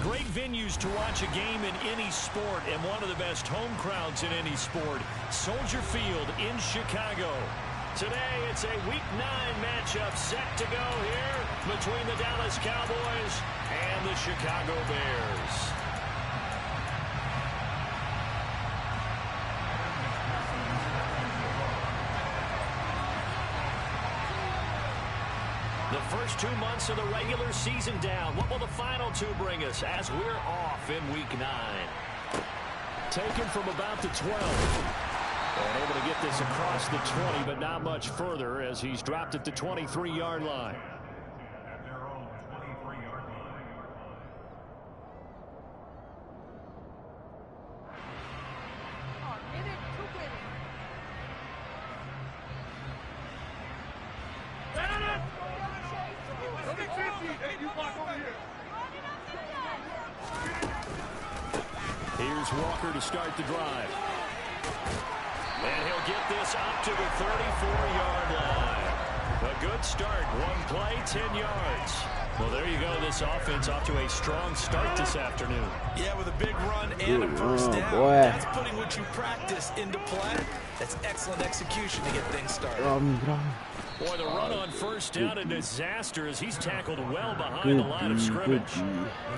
great venues to watch a game in any sport, and one of the best home crowds in any sport, Soldier Field in Chicago. Today, it's a Week 9 matchup set to go here between the Dallas Cowboys and the Chicago Bears. The first 2 months of the regular season down. What will the final 2 bring us as we're off in Week 9? Taken from about the 12. And able to get this across the 20, but not much further as he's dropped at the 23-yard line. Here's Walker to start the drive. And he'll get this up to the 34-yard line. A good start. 1 play, 10 yards. Well, there you go. This offense off to a strong start this afternoon. Yeah, with a big run and a first down. Boy. That's putting what you practice into play. That's excellent execution to get things started. Boy, the run on first down a disaster as he's tackled well behind the line of scrimmage.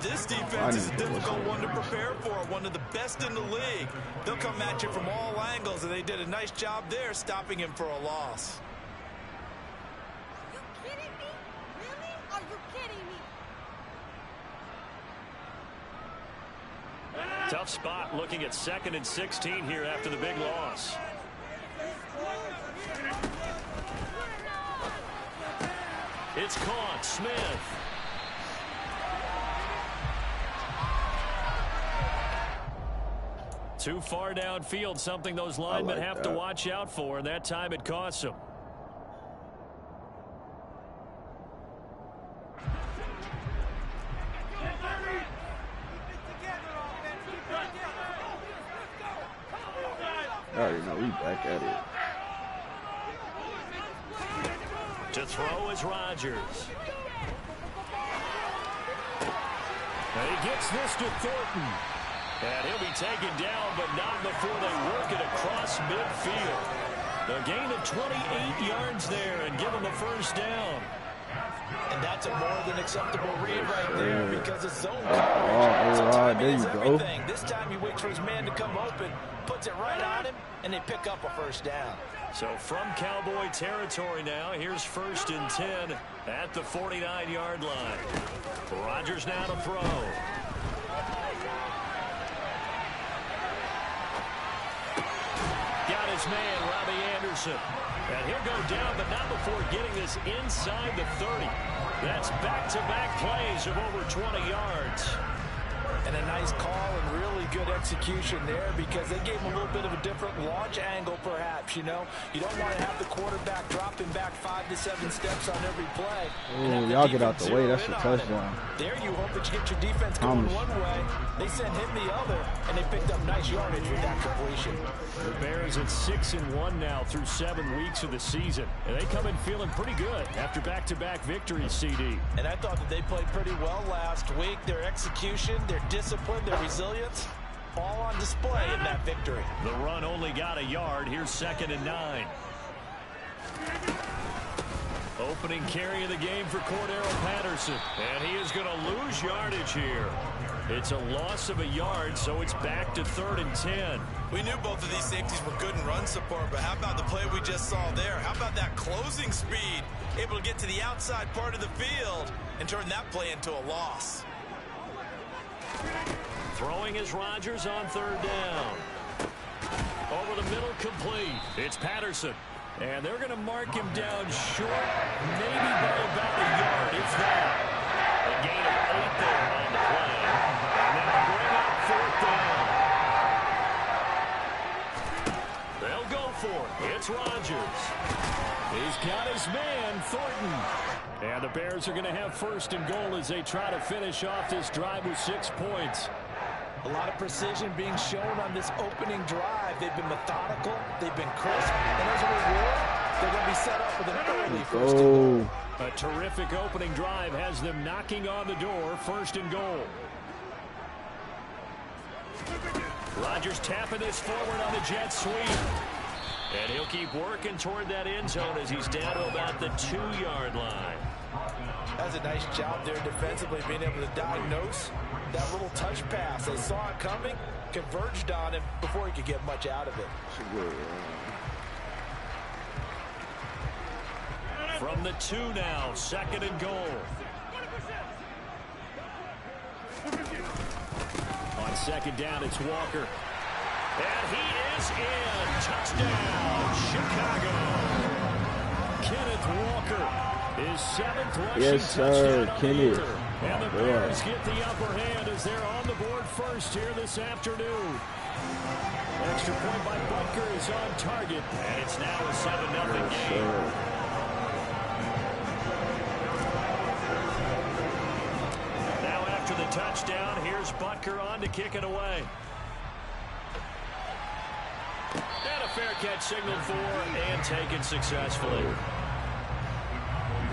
This defense is a difficult one to prepare for, one of the best in the league. They'll come at you from all angles, and they did a nice job there stopping him for a loss. Are you kidding me? Really? Are you kidding me? Tough spot looking at 2nd and 16 here after the big loss. It's caught. Smith. Too far downfield, something those linemen have to watch out for, and that time it costs them. I already know we back at it. To throw is Rodgers. And he gets this to Thornton. And he'll be taken down, but not before they work it across midfield. A gain of 28 yards there and give him a first down. And that's a more than acceptable read right there because it's zone coverage. So timing there is you everything. go. This time he waits for his man to come open, puts it right on him, and they pick up a first down. So from Cowboy territory now, here's 1st and 10 at the 49-yard line. Rodgers now to throw. Got his man, Robbie Anderson. And he'll go down, but not before getting this inside the 30. That's back-to-back plays of over 20 yards. And a nice call and really good execution there because they gave him a little bit of a different launch angle perhaps, you know. You don't want to have the quarterback dropping back 5 to 7 steps on every play. Ooh, y'all get out the way. That's a touchdown. There you hope that you get your defense going one way. They sent him the other, and they picked up nice yardage with that completion. The Bears at 6-1 now through 7 weeks of the season. And they come in feeling pretty good after back-to-back victories, CD. And I thought that they played pretty well last week. Their execution, their discipline, their resilience, all on display in that victory. The run only got a yard. Here's 2nd and 9. Opening carry of the game for Cordero Patterson. And he is going to lose yardage here. It's a loss of a yard, so it's back to 3rd and 10. We knew both of these safeties were good in run support, but how about the play we just saw there? How about that closing speed? Able to get to the outside part of the field and turn that play into a loss. Throwing is Rodgers on 3rd down. Over the middle, complete. It's Patterson. And they're going to mark him down short, maybe by about a yard, if that. A gain of 8 there on the play. And they'll bring up 4th down. They'll go for it. It's Rodgers. He's got his man, Thornton. And the Bears are going to have 1st and goal as they try to finish off this drive with 6 points. A lot of precision being shown on this opening drive. They've been methodical. They've been crisp. And as a reward, they're going to be set up with an early 1st and goal. A terrific opening drive has them knocking on the door. 1st and goal. Rodgers tapping this forward on the jet sweep. And he'll keep working toward that end zone as he's down to about the 2-yard line. That's a nice job there defensively, being able to diagnose that little touch pass. They saw it coming, converged on him before he could get much out of it. From the 2 now, 2nd and goal. On 2nd down, it's Walker. And he is in. Touchdown, Chicago. Kenneth Walker, his 7th rushing touchdown on the year. And the Bears get the upper hand as they're on the board first here this afternoon. Extra point by Butker is on target, and it's now a 7-0 game. Now after the touchdown, here's Butker on to kick it away. And a fair catch signaled for and taken successfully.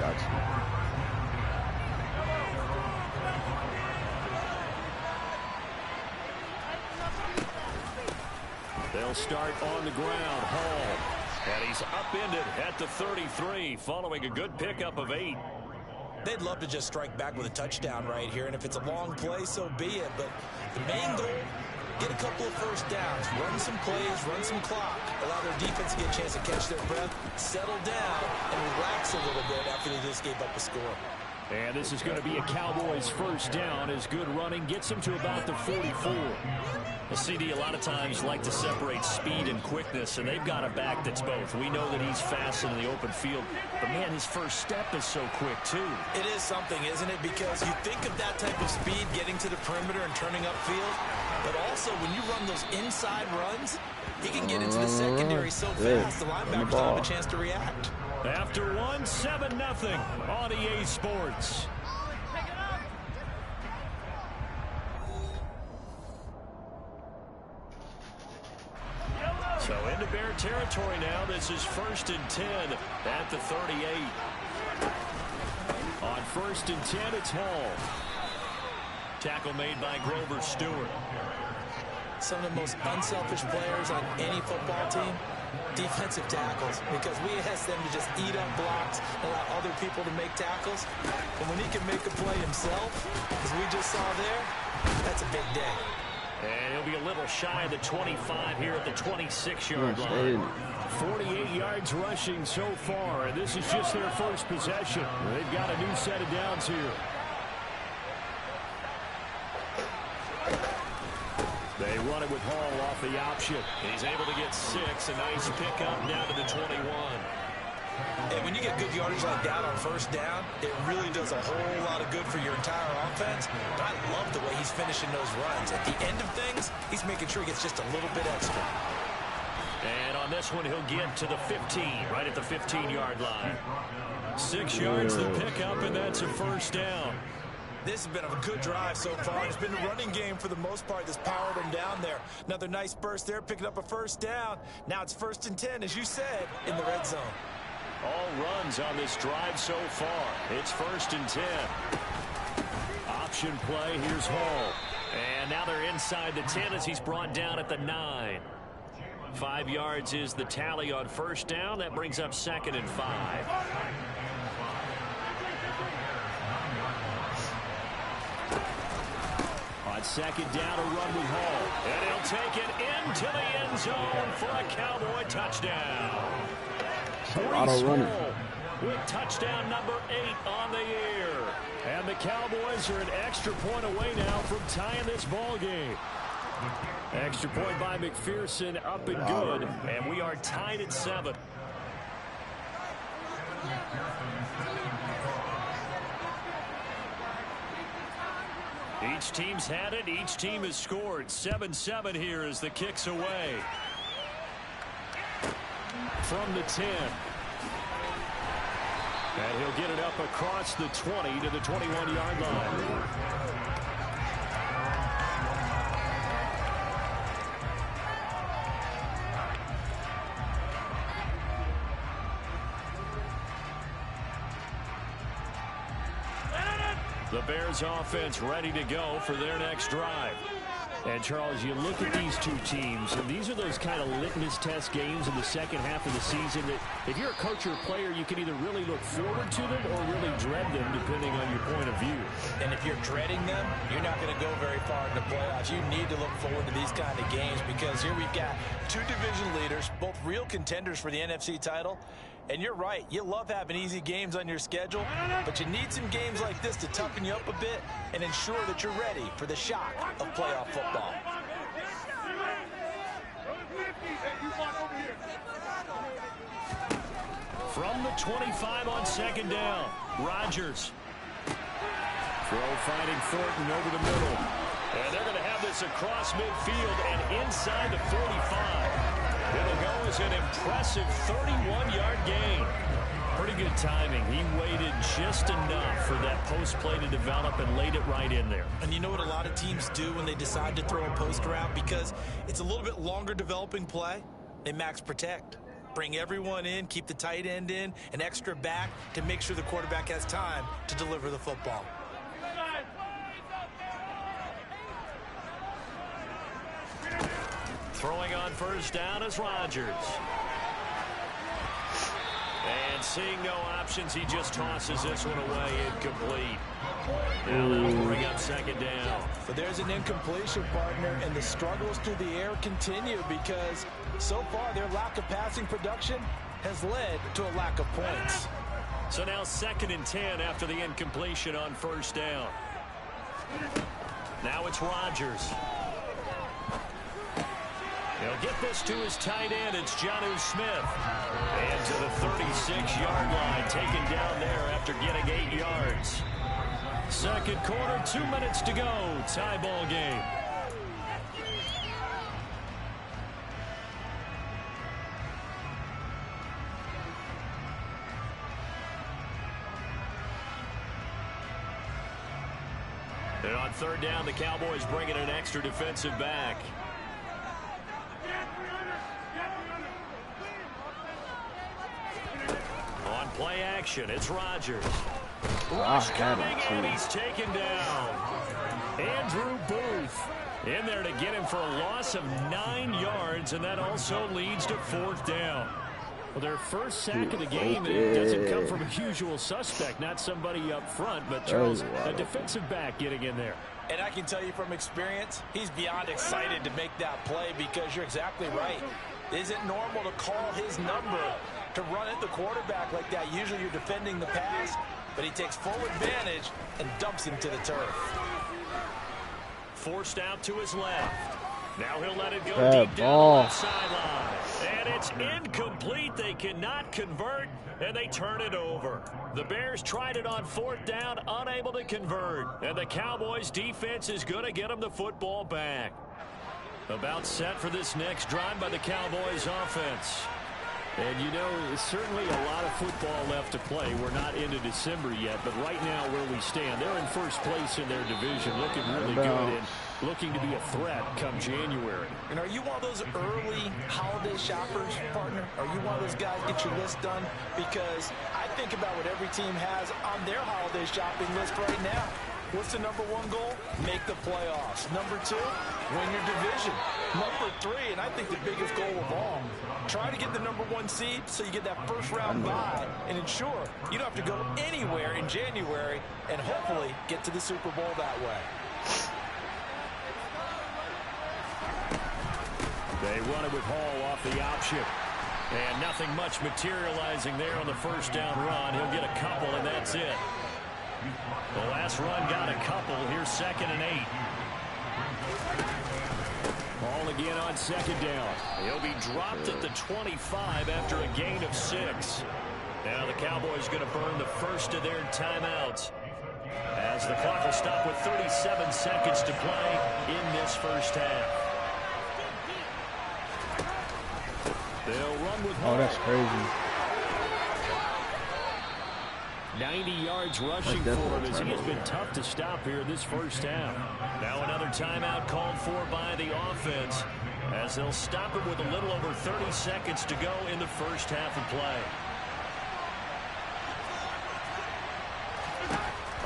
Gotcha. They'll start on the ground. Hall. And he's upended at the 33 following a good pickup of 8. They'd love to just strike back with a touchdown right here, and if it's a long play, so be it. But the main goal, get a couple of first downs, run some plays, run some clock, allow their defense to get a chance to catch their breath, settle down, and relax a little bit after they just gave up a score. And this is going to be a Cowboys first down as good running gets them to about the 44. The CD a lot of times like to separate speed and quickness, and they've got a back that's both. We know that he's fast in the open field, but man, his first step is so quick too. It is something, isn't it? Because you think of that type of speed getting to the perimeter and turning upfield, but also when you run those inside runs, he can get into the secondary so fast the linebackers don't have a chance to react. After 7-0 on EA Sports. So into Bear territory now. This is 1st and 10 at the 38. On 1st and 10, it's Hall. Tackle made by Grover Stewart. Some of the most unselfish players on any football team, defensive tackles, because we ask them to just eat up blocks, allow other people to make tackles. And when he can make a play himself, as we just saw there, that's a big day. And he'll be a little shy of the 25 here at the 26-yard line. 48 yards rushing so far, and this is just their first possession. They've got a new set of downs here. They run it with Hall off the option. He's able to get 6. A nice pickup down to the 21. And when you get good yardage like that on first down, it really does a whole lot of good for your entire offense. But I love the way he's finishing those runs. At the end of things, he's making sure he gets just a little bit extra. And on this one, he'll get to the 15, right at the 15-yard line. 6 yards the pickup, and that's a first down. This has been a good drive so far. It's been a running game for the most part that's powered him down there. Another nice burst there, picking up a first down. Now it's 1st and 10, as you said, in the red zone. All runs on this drive so far. It's 1st and 10. Option play. Here's Hall. And now they're inside the 10 as he's brought down at the 9. 5 yards is the tally on first down. That brings up 2nd and 5. On 2nd down, a run with Hall. And he'll take it into the end zone for a Cowboy touchdown. Breece Hall with touchdown number 8 on the year. And the Cowboys are an extra point away now from tying this ball game. Extra point by McPherson, up and good. And we are tied at 7. Each team's had it. Each team has scored. 7-7 here as the kick's away. From the 10. And he'll get it up across the 20 to the 21-yard line. The Bears offense ready to go for their next drive. And, Charles, you look at these two teams, and these are those kind of litmus test games in the second half of the season that if you're a coach or a player, you can either really look forward to them or really dread them, depending on your point of view. And if you're dreading them, you're not going to go very far in the playoffs. You need to look forward to these kind of games because here we've got two division leaders, both real contenders for the NFC title. And you're right, you love having easy games on your schedule, but you need some games like this to toughen you up a bit and ensure that you're ready for the shock of playoff football. From the 25 on second down, Rodgers. Throw finding Thornton over the middle. And they're going to have this across midfield and inside the 45. It'll go as an impressive 31-yard gain. Pretty good timing. He waited just enough for that post play to develop and laid it right in there. And you know what a lot of teams do when they decide to throw a post route? Because it's a little bit longer developing play, they max protect. Bring everyone in, keep the tight end in, an extra back to make sure the quarterback has time to deliver the football. Throwing on first down is Rodgers. And seeing no options, he just tosses this one away incomplete. Now that'll bring up second down. But there's an incompletion, partner, and the struggles through the air continue because so far their lack of passing production has led to a lack of points. So now 2nd and 10 after the incompletion on first down. Now it's Rodgers. He'll get this to his tight end. It's Jonnu Smith. And to the 36-yard line, taken down there after getting 8 yards. Second quarter, 2 minutes to go. Tie ball game. And on third down, the Cowboys bring in an extra defensive back. On play action, it's Rodgers. Rush coming, and he's taken down. Andrew Booth in there to get him for a loss of 9 yards, and that also leads to 4th down. Well, their first sack of the game, it doesn't come from a usual suspect, not somebody up front, but Charles, a defensive back getting in there. And I can tell you from experience, he's beyond excited to make that play because you're exactly right. Is it normal to call his number to run at the quarterback like that? Usually you're defending the pass, but he takes full advantage and dumps him to the turf. Forced out to his left. Now he'll let it go deep down the left sideline. And it's incomplete. They cannot convert, and they turn it over. The Bears tried it on 4th down, unable to convert. And the Cowboys' defense is going to get them the football back. About set for this next drive by the Cowboys offense. And, you know, certainly a lot of football left to play. We're not into December yet, but right now where we stand, they're in first place in their division, looking really good and looking to be a threat come January. And are you one of those early holiday shoppers, partner? Are you one of those guys get your list done? Because I think about what every team has on their holiday shopping list right now. What's the number 1 goal? Make the playoffs. Number 2, win your division. Number 3, and I think the biggest goal of all, try to get the number 1 seed so you get that first round bye and ensure you don't have to go anywhere in January and hopefully get to the Super Bowl that way. They run it with Hall off the option. And nothing much materializing there on the first down run. He'll get a couple, and that's it. The last run got a couple. Here's 2nd and 8. Ball again on 2nd down. He'll be dropped at the 25 after a gain of 6. Now the Cowboys going to burn the first of their timeouts as the clock will stop with 37 seconds to play in this first half. They'll run with Hall. Oh, that's crazy. 90 yards rushing for him as he has been tough to stop here this first half. Now another timeout called for by the offense as they'll stop it with a little over 30 seconds to go in the first half of play.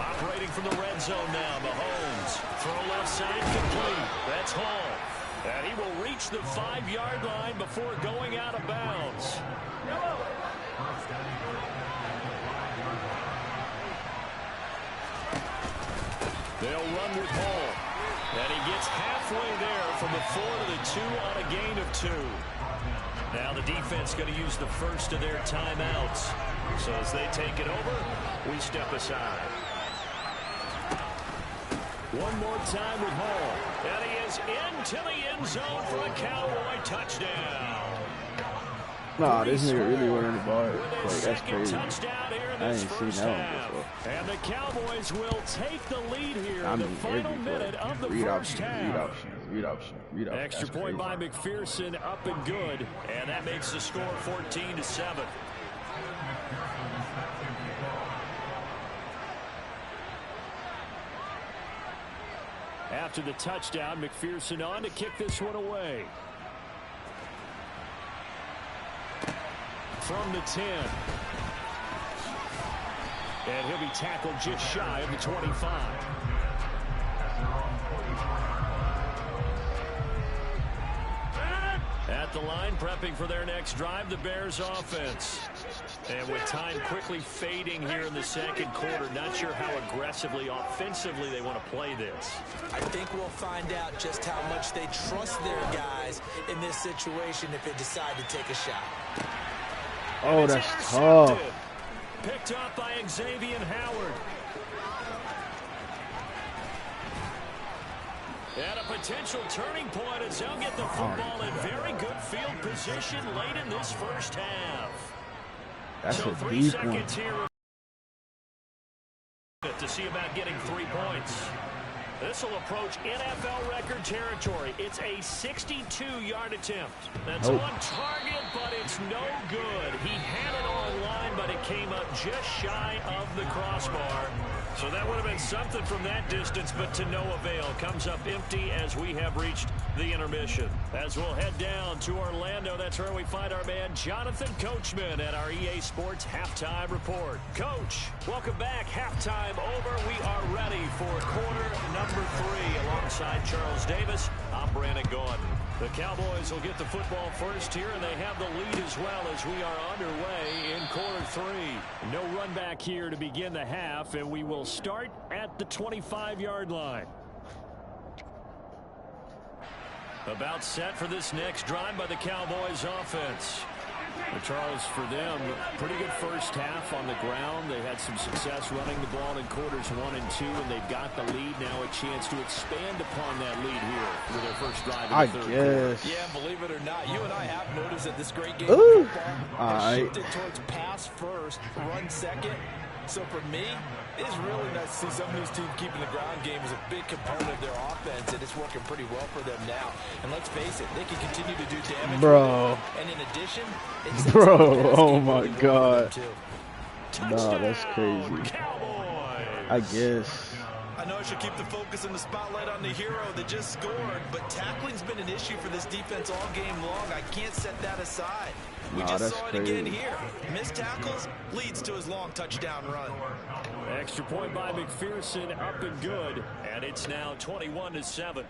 Operating from the red zone now. Mahomes. Throw left side complete. That's Hall. And he will reach the 5-yard line before going out of bounds. They'll run with Hall. And he gets halfway there from the 4 to the 2 on a gain of 2. Now the defense going to use the first of their timeouts. So as they take it over, we step aside. One more time with Hall. And he is into the end zone for a Cowboy touchdown. Nah, this nigga really running the ball. With Like, his that's second crazy. touchdown here in I this ain't seen first that one half. before. And the Cowboys will take the lead here I in mean, the final every minute play. of the Read first option, half. read option, read option, read option. Extra That's point by crazy. McPherson, up and good, and that makes the score 14-7. After the touchdown, McPherson on to kick this one away. From the 10. And he'll be tackled just shy of the 25. At the line, prepping for their next drive, the Bears offense. And with time quickly fading here in the second quarter, not sure how aggressively, offensively they want to play this. I think we'll find out just how much they trust their guys in this situation if they decide to take a shot. Oh, It's that's intercepted. tough. Picked up by Xavier Howard. And a potential turning point as they'll get the football in very good field position late in this first half. That's So a 3 deep one. seconds here to see about getting 3 points. This will approach NFL record territory. It's a 62-yard attempt. That's Nope. on target, but it's no good. He had it on line, but it came up just shy of the crossbar. So that would have been something from that distance, but to no avail. Comes up empty as we have reached the intermission. As we'll head down to Orlando, that's where we find our man Jonathan Coachman at our EA Sports Halftime Report. Coach, welcome back. Halftime over. We are ready for quarter number 3. Alongside Charles Davis, I'm Brandon Gordon. The Cowboys will get the football first here, and they have the lead as well as we are underway in quarter 3. No run back here to begin the half, and we will start at the 25-yard line. About set for this next drive by the Cowboys offense. But Charles, for them, pretty good first half on the ground. They had some success running the ball in quarters 1 and 2, and they've got the lead now, a chance to expand upon that lead here with their first drive in I the third quarter. guess. Yeah, believe it or not, you and I have noticed that this great game Ooh. of football All has right. shifted towards pass first, run second. So for me, it's really nice to see some of these teams keeping the ground game as a big component of their offense, and it's working pretty well for them now. And let's face it, they can continue to do damage. Bro. with it. And in addition, it sets Bro, up the pass oh game my really well for God. them, too. Nah, that's Touchdown, crazy. Cowboys. I guess. I know I should keep the focus and the spotlight on the hero that just scored, but tackling's been an issue for this defense all game long. I can't set that aside. We Nah, just that's saw it again crazy. here. Missed tackles leads to his long touchdown run. Extra point by McPherson, up and good, and it's now 21-7.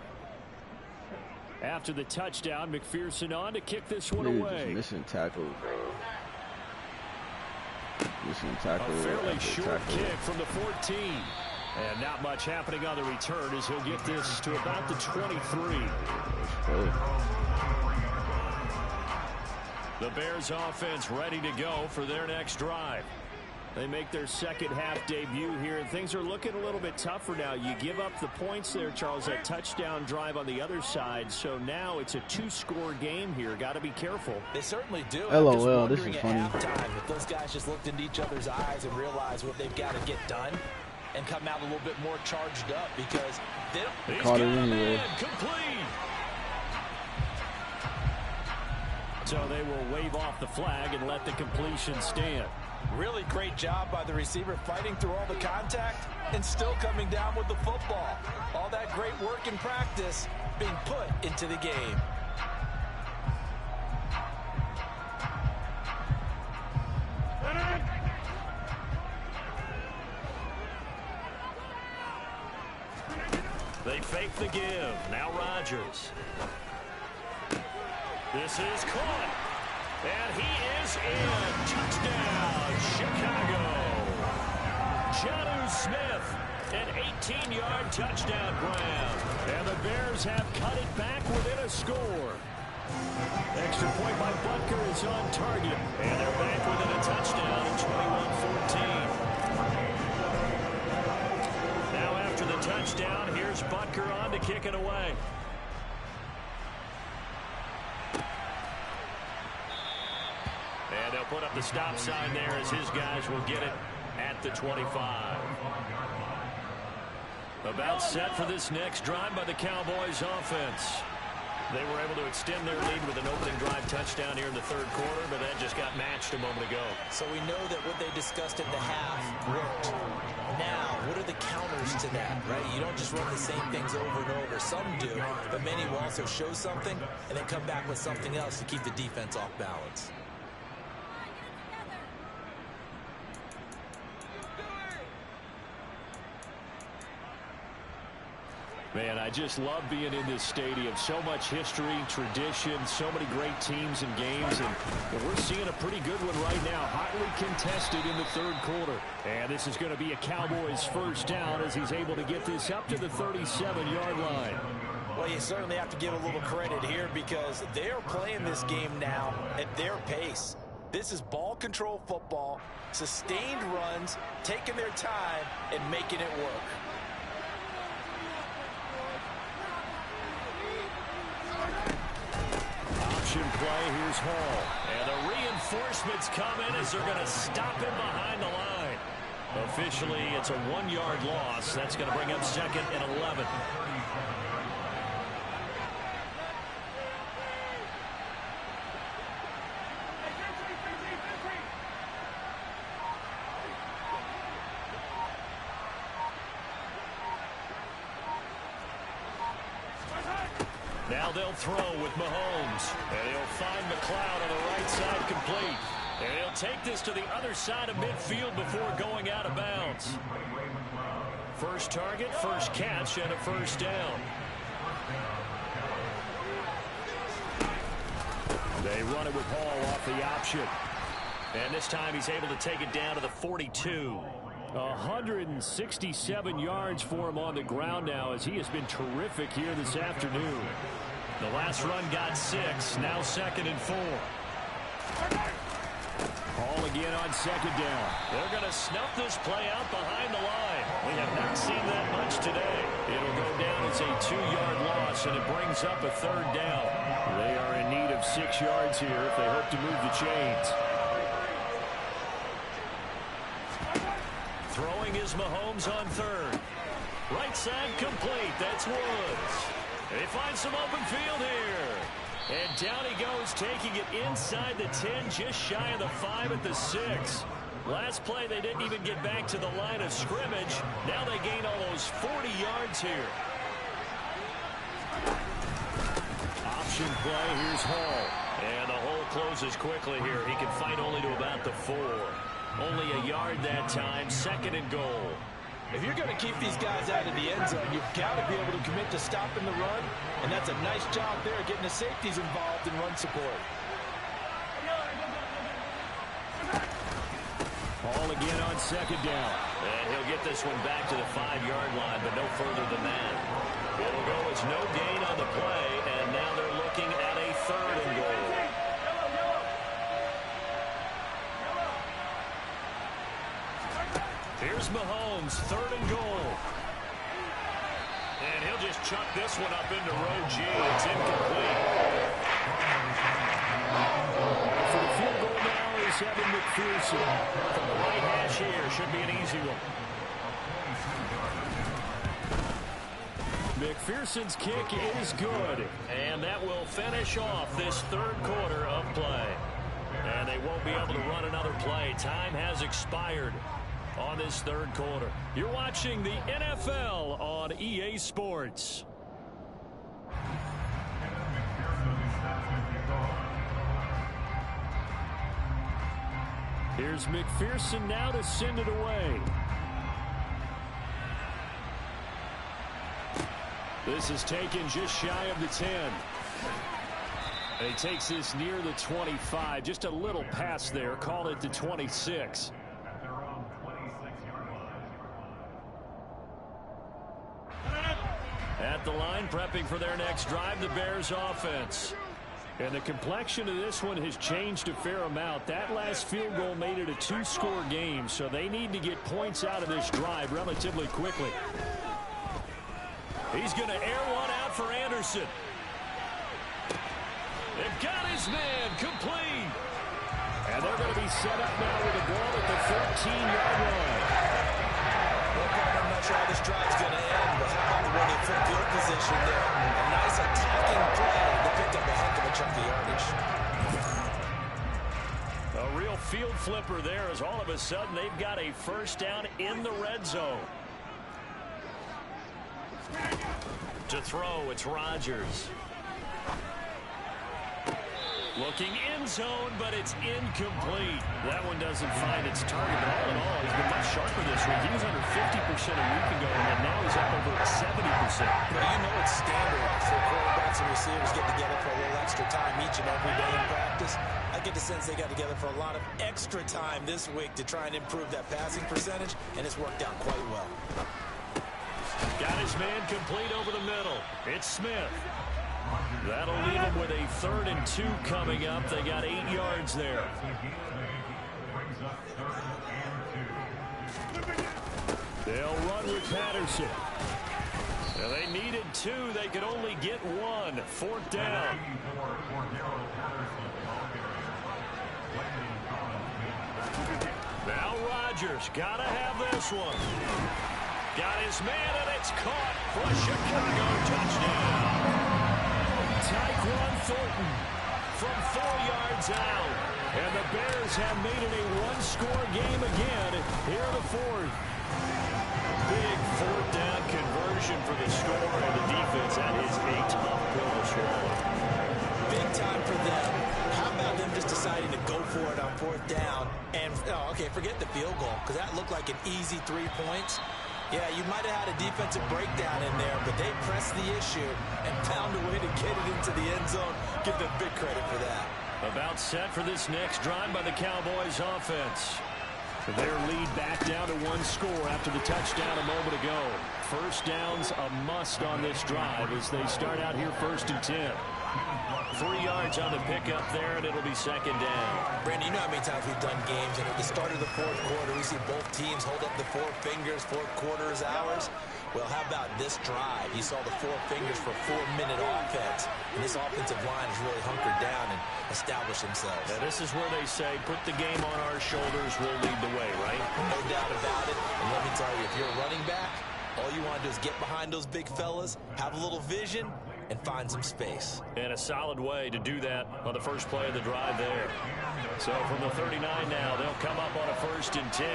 After the touchdown, McPherson on to kick this one Dude, away. just missing tackles, bro. Missing tackle. A fairly after short tackle. kick from the 14. And not much happening on the return as he'll get this to about the 23. Hey. The Bears offense ready to go for their next drive. They make their second half debut here, and things are looking a little bit tougher now. You give up the points there, Charles, that touchdown drive on the other side. So now it's a 2-score game here. Got to be careful. They certainly do. LOL, I'm just this wondering is at funny. halftime if those guys just looked into each other's eyes and realized what they've got to get done and come out a little bit more charged up because they don't. He's Caught got it a anyway. man complete. So they will wave off the flag and let the completion stand. Really great job by the receiver fighting through all the contact and still coming down with the football. All that great work in practice being put into the game. fake the give. Now Rodgers. This is caught. And he is in. Touchdown, Chicago. Jonnu Smith, an 18-yard touchdown grab. And the Bears have cut it back within a score. Extra point by Butker is on target. And they're back within a touchdown at 21-14. Now after the touchdown, here's Butker on to kick it away. And they'll put up the stop sign there as his guys will get it at the 25. About set for this next drive by the Cowboys offense. They were able to extend their lead with an opening drive touchdown here in the third quarter, but that just got matched a moment ago. So we know that what they discussed at the half worked. Now, what are the counters to that, right? You don't just run the same things over and over. Some do, but many will also show something and then come back with something else to keep the defense off balance. Man, I just love being in this stadium. So much history, tradition, so many great teams and games. And we're seeing a pretty good one right now. Hotly contested in the third quarter. And this is going to be a Cowboys first down as he's able to get this up to the 37-yard line. Well, you certainly have to give a little credit here because they're playing this game now at their pace. This is ball control football, sustained runs, taking their time, and making it work. Option play, here's Hall. And the reinforcements come in as they're going to stop him behind the line. Officially, it's a 1-yard loss. That's going to bring up 2nd and 11. Now they'll throw with Mahomes. And he'll find McLeod on the right side complete. And he'll take this to the other side of midfield before going out of bounds. First target, first catch, and a first down. They run it with Hall off the option. And this time he's able to take it down to the 42. 167 yards for him on the ground now as he has been terrific here this afternoon. The last run got 6, now 2nd and 4. Hall again on 2nd down. They're going to snuff this play out behind the line. We have not seen that much today. It'll go down as a 2-yard loss, and it brings up a 3rd down. They are in need of 6 yards here if they hope to move the chains. Throwing is Mahomes on 3rd. Right side complete. That's Woods. They find some open field here. And down he goes, taking it inside the 10, just shy of the 5 at the 6. Last play, they didn't even get back to the line of scrimmage. Now they gain almost 40 yards here. Option play, here's Hall. And the hole closes quickly here. He can fight only to about the 4. Only a yard that time, 2nd and goal. If you're going to keep these guys out of the end zone, you've got to be able to commit to stopping the run, and that's a nice job there getting the safeties involved in run support. Hall again on 2nd down. And he'll get this one back to the 5-yard line, but no further than that. It'll go as no gain on the play, and now they're looking at a 3rd and goal. Here's Mahomes, 3rd and goal. And he'll just chuck this one up into row G. It's incomplete. For the field goal now is Evan McPherson. From the right hash here, should be an easy one. McPherson's kick is good. And that will finish off this 3rd quarter of play. And they won't be able to run another play. Time has expired on this 3rd quarter. You're watching the NFL on EA Sports. Here's McPherson now to send it away. This is taken just shy of the 10. And he takes this near the 25. Just a little pass there. Call it the 26. At the line, prepping for their next drive, the Bears offense. And the complexion of this one has changed a fair amount. That last field goal made it a two-score game, so they need to get points out of this drive relatively quickly. He's going to air one out for Anderson. They've got his man complete. And they're going to be set up now with the ball at the 13-yard line. I'm not sure how this drive's going to end, but how about the way they flip field position there? A nice attacking play. They picked up a heck of a chunk of yardage. A real field flipper there as all of a sudden they've got a first down in the red zone. To throw, it's Rodgers. Looking in zone, but it's incomplete. That one doesn't find its target, but all in all, he's been much sharper this week. He was under 50% a week ago, and now he's up over 70%. Well, you know it's standard for quarterbacks and receivers get together for a little extra time each and every day in practice. I get the sense they got together for a lot of extra time this week to try and improve that passing percentage, and it's worked out quite well. Got his man complete over the middle. It's Smith. That'll leave him with a 3rd and 2 coming up. They got 8 yards there. They'll run with Patterson. Now they needed 2. They could only get 1. 4th down. Now Rodgers got to have this one. Got his man, and it's caught for a Chicago touchdown. Tyquan Thornton from 4 yards out. And the Bears have made it a one-score game again here in the 4th. Big 4th down conversion for the score, and the defense, that is a tough pill to swallow. Big time for them. How about them just deciding to go for it on 4th down? And, okay, forget the field goal, because that looked like an easy 3 points. Yeah, you might have had a defensive breakdown in there, but they pressed the issue and found a way to get it into the end zone. Give them big credit for that. About set for this next drive by the Cowboys offense. Their lead back down to 1 score after the touchdown a moment ago. First down's a must on this drive as they start out here 1st and 10. 3 yards on the pickup there, and it'll be 2nd down. Brandon, you know how many times we've done games, and at the start of the 4th quarter, we see both teams hold up the 4 fingers, 4th quarter is ours. Well, how about this drive? You saw the 4 fingers for 4-minute offense, and this offensive line has really hunkered down and established themselves. Yeah, this is where they say, put the game on our shoulders, we'll lead the way, right? No doubt about it, and let me tell you, if you're a running back, all you want to do is get behind those big fellas, have a little vision, and find some space. And a solid way to do that on the first play of the drive there. So from the 39 now, they'll come up on a 1st and 10.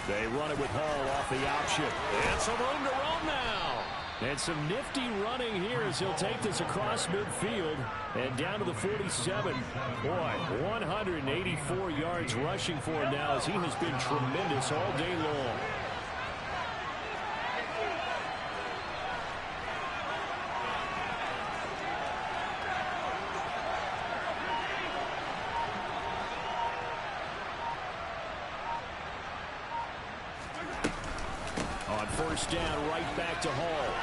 They run it with Hall off the option. And some room to roam now. And some nifty running here as he'll take this across midfield and down to the 47. Boy, 184 yards rushing for him now as he has been tremendous all day long. On 1st down, right back to Hall.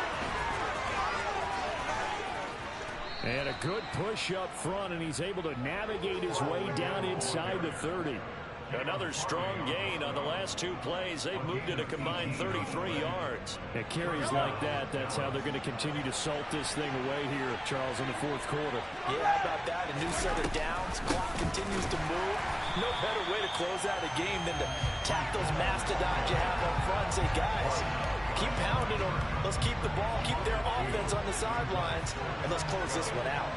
And a good push up front, and he's able to navigate his way down inside the 30. Another strong gain on the last 2 plays. They've moved it a combined 33 yards. At carries like that, that's how they're going to continue to salt this thing away here, Charles, in the 4th quarter. Yeah, how about that? A new set of downs. Clock continues to move. No better way to close out a game than to tap those mastodons you have up front and say, guys, keep pounding them. Let's keep the ball, keep their offense on the sidelines, and let's close this one out.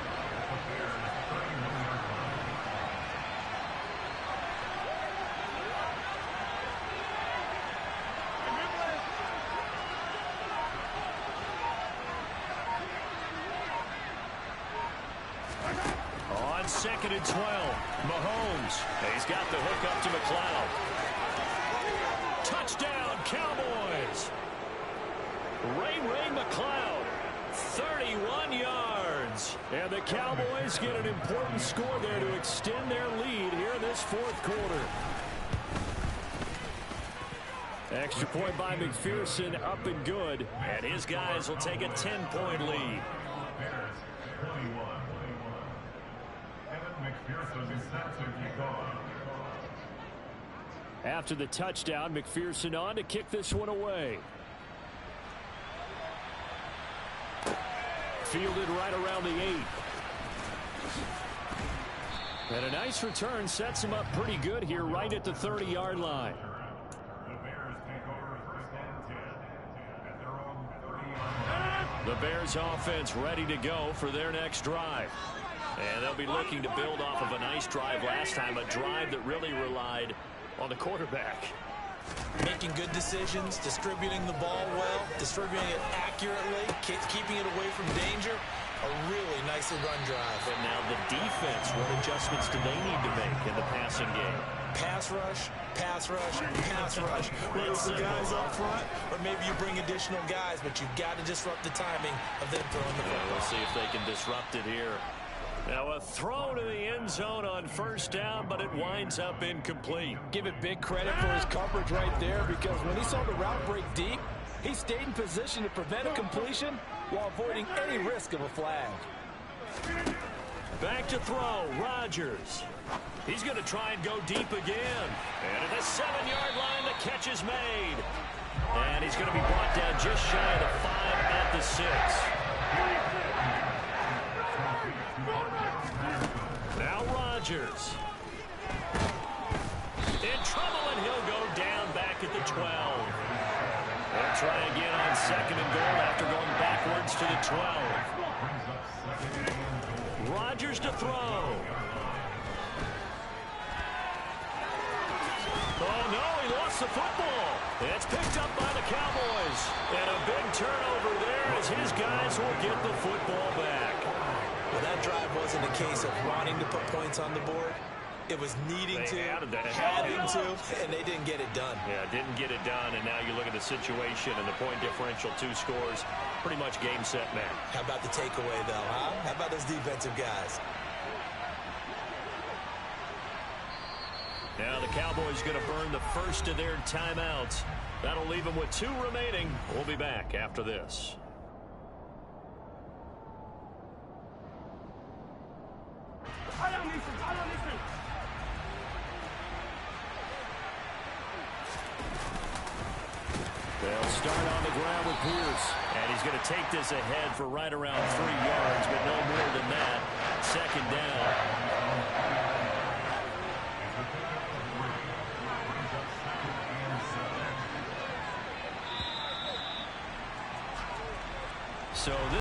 On 2nd and 12, Mahomes. He's got the hook up to McLeod. Touchdown, Cowboys. Ray McCloud, 31 yards. And the Cowboys get an important score there to extend their lead here in this fourth quarter. Extra point by McPherson, up and good. And his guys will take a 10-point lead. After the touchdown, McPherson on to kick this one away. Fielded right around the 8. And a nice return sets him up pretty good here right at the 30-yard line. The Bears offense ready to go for their next drive. And they'll be looking to build off of a nice drive last time, a drive that really relied on the quarterback. Making good decisions, distributing the ball well, distributing it accurately, keeping it away from danger. A really nicely run drive. And now the defense, what adjustments do they need to make in the passing game? Pass rush, pass rush, pass rush. Whether it's the guys up front, or maybe you bring additional guys, but you've got to disrupt the timing of them throwing the football. We'll see if they can disrupt it here. Now a throw to the end zone on first down, but it winds up incomplete. Give it big credit for his coverage right there, because when he saw the route break deep, he stayed in position to prevent a completion while avoiding any risk of a flag. Back to throw, Rodgers. He's going to try and go deep again. And at the 7-yard line, the catch is made. And he's going to be brought down just shy of the 5 at the 6. Now Rodgers. In trouble, and he'll go down back at the 12. They'll try again on 2nd and goal after going backwards to the 12. Rodgers to throw. Oh, no, he lost the football. It's picked up by the Cowboys. And a big turnover there as his guys will get the football back. Well, that drive wasn't a case of wanting to put points on the board. It was needing to, having to, and they didn't get it done. Yeah, didn't get it done, and now you look at the situation and the point differential, 2 scores, pretty much game, set, match. How about the takeaway, though, huh? How about those defensive guys? Now the Cowboys going to burn the first of their timeouts. That'll leave them with 2 remaining. We'll be back after this. They'll start on the ground with Pierce. And he's going to take this ahead for right around 3 yards, but no more than that. 2nd down. So this